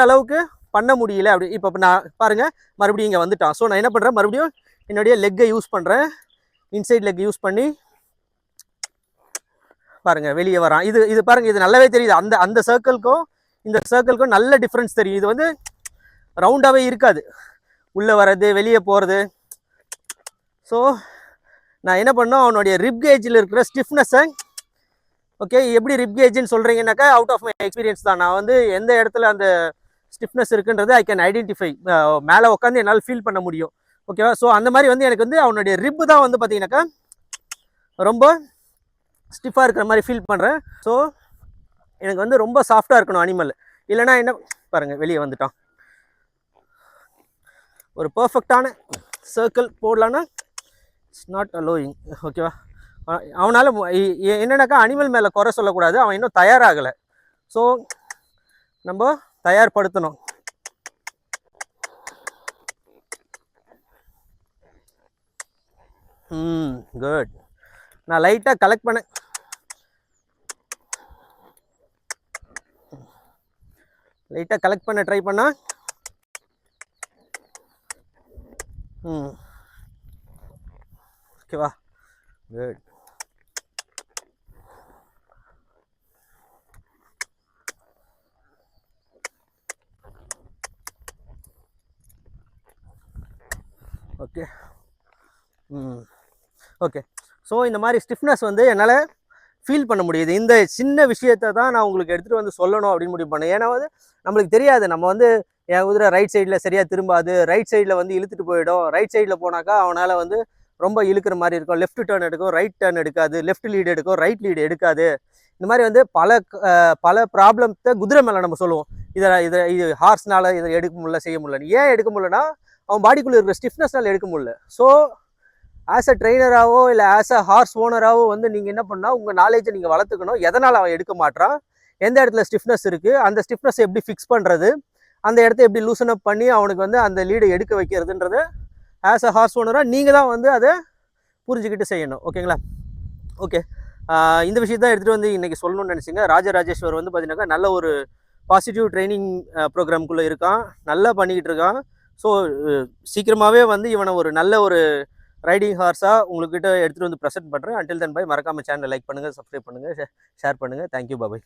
அளவுக்கு பண்ண முடியல அப்படி. இப்போ நான் பாருங்கள் மறுபடியும் இங்கே வந்துட்டான். ஸோ நான் என்ன பண்ணுறேன், மறுபடியும் என்னுடைய லெக்கை யூஸ் பண்ணுறேன். இன்சைட் லெக் யூஸ் பண்ணி பாருங்கள் வெளியே வரான். இது பாருங்கள், இது நல்லாவே தெரியுது. அந்த சர்க்கிள்க்கும் இந்த சர்க்கிள்க்கும் நல்ல டிஃப்ரென்ஸ் தெரியும். இது வந்து ரவுண்டாகவே இருக்காது, உள்ளே வர்றது வெளியே போகிறது. ஸோ நான் என்ன பண்ணோம், அவனுடைய ரிப் கேஜில் இருக்கிற ஸ்டிஃப்னஸை, ஓகே எப்படி ரிப் கேஜ்னு சொல்கிறீங்கன்னாக்கா அவுட் ஆஃப் மை எக்ஸ்பீரியன்ஸ் தான். நான் வந்து எந்த இடத்துல அந்த ஸ்டிஃப்னஸ் இருக்குன்றது ஐ கேன் ஐடென்டிஃபை. மேலே உட்காந்து என்னால் ஃபீல் பண்ண முடியும். ஓகேவா? ஸோ அந்த மாதிரி வந்து எனக்கு வந்து அவனுடைய ரிப்பு தான் வந்து பார்த்தீங்கன்னாக்கா ரொம்ப ஸ்டிஃபாக இருக்கிற மாதிரி ஃபீல் பண்ணுறேன். ஸோ எனக்கு வந்து ரொம்ப சாஃப்டாக இருக்கணும் அனிமல். இல்லைனா என்ன பாருங்கள் வெளியே வந்துட்டான். ஒரு பர்ஃபெக்டான சர்க்கிள் போடலான்னா இட்ஸ் நாட் அலோயிங். ஓகேவா? அவனால் என்னன்னாக்கா அனிமல் மேலே குறை சொல்லக்கூடாது, அவன் இன்னும் தயாராகலை. ஸோ நம்ம தயார்படுத்தணும். குட். நான் லைட்டாக கலெக்ட் பண்ணேன். லைட்டாக கலெக்ட் பண்ண ட்ரை பண்ணா ஓகேவா? குட். ஓகே. ஓகே. ஸோ இந்த மாதிரி ஸ்டிஃப்னஸ் வந்து என்னால் ஃபீல் பண்ண முடியுது. இந்த சின்ன விஷயத்தை தான் நான் உங்களுக்கு எடுத்துகிட்டு வந்து சொல்லணும் அப்படின்னு முடிவு பண்ணேன். ஏன்னா வந்து நம்மளுக்கு தெரியாது, நம்ம வந்து என் குதிரை ரைட் சைடில் சரியாக திரும்பாது, ரைட் சைடில் வந்து இழுத்துட்டு போயிடும். ரைட் சைடில் போனாக்கா அவனால் வந்து ரொம்ப இழுக்கிற மாதிரி இருக்கும். லெஃப்ட் டர்ன் எடுக்கும், ரைட் டர்ன் எடுக்காது, லெஃப்ட் லீடு எடுக்கும், ரைட் லீடு எடுக்காது. இந்த மாதிரி வந்து பல ப்ராப்ளத்தை குதிரை மேலே நம்ம சொல்லுவோம். இது ஹார்ஸ்னால இதை எடுக்க முடியல, செய்ய முடியல. ஏன் எடுக்க முடியலன்னா அவன் பாடிக்குள்ளே இருக்கிற ஸ்டிஃப்னஸ்னால எடுக்க முடியல. ஸோ ஆஸ் அ ட்ரெயினராகவோ இல்லை ஆஸ் அ ஹார்ஸ் ஓனராகவோ வந்து நீங்கள் என்ன பண்ணால் உங்கள் நாலேஜை நீங்கள் வளர்த்துக்கணும். எதனால் அவன் எடுக்க மாட்டான், எந்த இடத்துல ஸ்டிஃப்னஸ் இருக்குது, அந்த ஸ்டிஃப்னஸ் எப்படி ஃபிக்ஸ் பண்ணுறது, அந்த இடத்த எப்படி லூசன் அப் பண்ணி அவனுக்கு வந்து அந்த லீடை எடுக்க வைக்கிறதுன்றது ஆஸ் அ ஹார்ஸ் ஓனராக நீங்கள் தான் வந்து அதை புரிஞ்சுக்கிட்டு செய்யணும். ஓகேங்களா? ஓகே. இந்த விஷயத்தை தான் எடுத்துகிட்டு வந்து இன்றைக்கி சொல்லணும்னு நினச்சிங்க. ராஜராஜேஸ்வர் வந்து பார்த்தீங்கன்னாக்கா நல்ல ஒரு பாசிட்டிவ் ட்ரைனிங் ப்ரோக்ராம்குள்ளே இருக்கான், நல்லா பண்ணிக்கிட்டு இருக்கான். ஸோ சீக்கிரமாகவே வந்து இவனை ஒரு நல்ல ஒரு ரைடிங் ஹார்ஸாக உங்கள்கிட்ட எடுத்துகிட்டு வந்து ப்ரெசென்ட் பண்ணுறேன். Until then bye. மறக்காமல் சேனலை லைக் பண்ணுங்கள், சப்ஸ்கிரைப் பண்ணுங்கள், ஷேர் பண்ணுங்கள். தேங்க்யூ. பாய்.